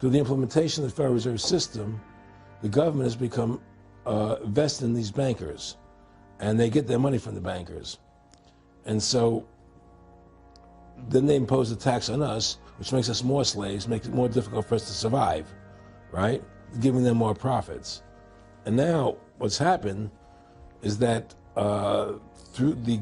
through the implementation of the Federal Reserve System, the government has become vested in these bankers, and they get their money from the bankers. And so then they impose a tax on us, which makes us more slaves, makes it more difficult for us to survive, right? Giving them more profits. And now what's happened is that through the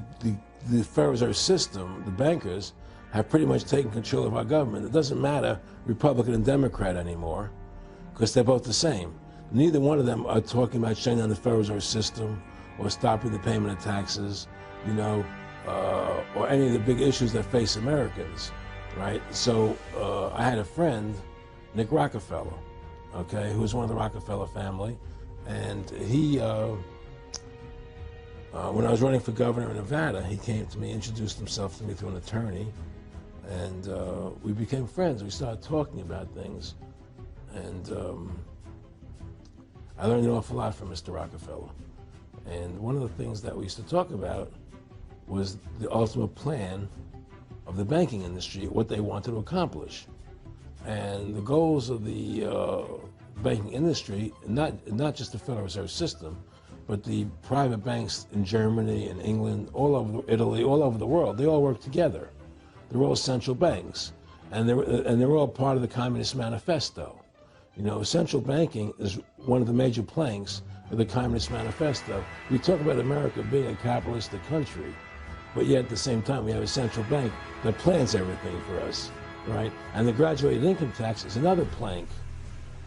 Federal Reserve System, the bankers have pretty much taken control of our government. It doesn't matter Republican and Democrat anymore, because they're both the same. Neither one of them are talking about shutting down the Federal Reserve System or stopping the payment of taxes, you know, or any of the big issues that face Americans, right? So I had a friend, Nick Rockefeller, okay, who was one of the Rockefeller family, and he, when I was running for governor in Nevada, he came to me, introduced himself to me through an attorney, and we became friends. We started talking about things, and I learned an awful lot from Mr. Rockefeller. And one of the things that we used to talk about was the ultimate plan of the banking industry, what they wanted to accomplish. And the goals of the banking industry, not just the Federal Reserve System, but the private banks in Germany and England, all over Italy, all over the world, they all work together. They're all central banks, and they're all part of the Communist Manifesto. You know, central banking is one of the major planks of the Communist Manifesto. We talk about America being a capitalistic country, but yet at the same time we have a central bank that plans everything for us, right? And the graduated income tax is another plank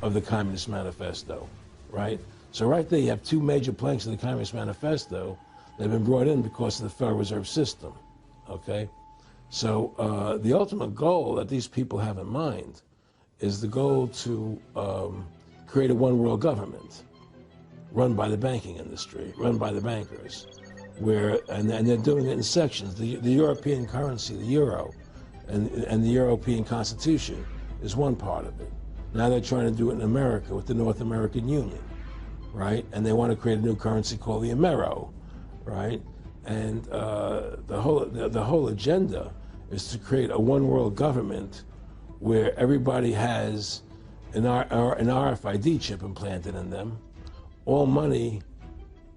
of the Communist Manifesto, right? So right there you have two major planks of the Communist Manifesto that have been brought in because of the Federal Reserve System, okay? So the ultimate goal that these people have in mind is the goal to create a one world government run by the banking industry, run by the bankers, and they're doing it in sections. The European currency, the euro, and the European Constitution is one part of it. Now they're trying to do it in America with the North American Union, right? And they want to create a new currency called the Amero, right? And the whole agenda is to create a one world government where everybody has an RFID chip implanted in them. All money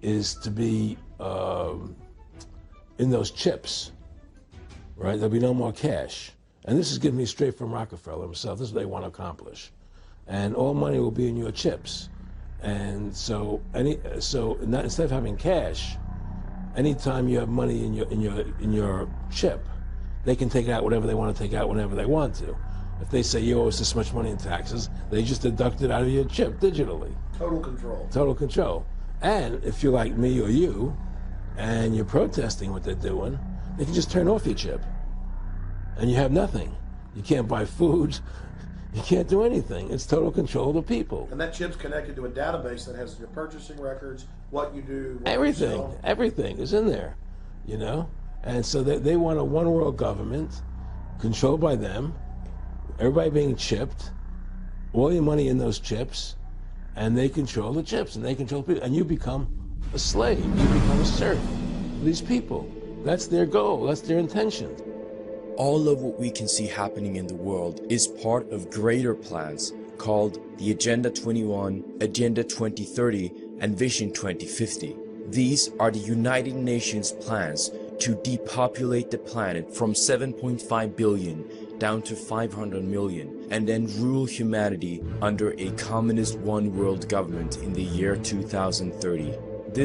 is to be in those chips, right? There'll be no more cash. And this is given me straight from Rockefeller himself. This is what they want to accomplish. And all money will be in your chips. And so instead of having cash, anytime you have money in your chip, they can take out whatever they want to take out whenever they want to. If they say you owe us this much money in taxes, they just deduct it out of your chip digitally. Total control. Total control. And if you're like me or you, and you're protesting what they're doing, they can just turn off your chip. And you have nothing. You can't buy food. You can't do anything. It's total control of the people. And that chip's connected to a database that has your purchasing records, what you do, what everything. you sell. Everything is in there, you know? And so they want a one world government controlled by them, everybody being chipped, all your money in those chips, and they control the chips, and they control people, and you become a slave, you become a servant of these people. That's their goal, that's their intention. All of what we can see happening in the world is part of greater plans called the Agenda 21, Agenda 2030, and Vision 2050. These are the United Nations plans to depopulate the planet from 7.5 billion down to 500 million, and then rule humanity under a communist one-world government in the year 2030.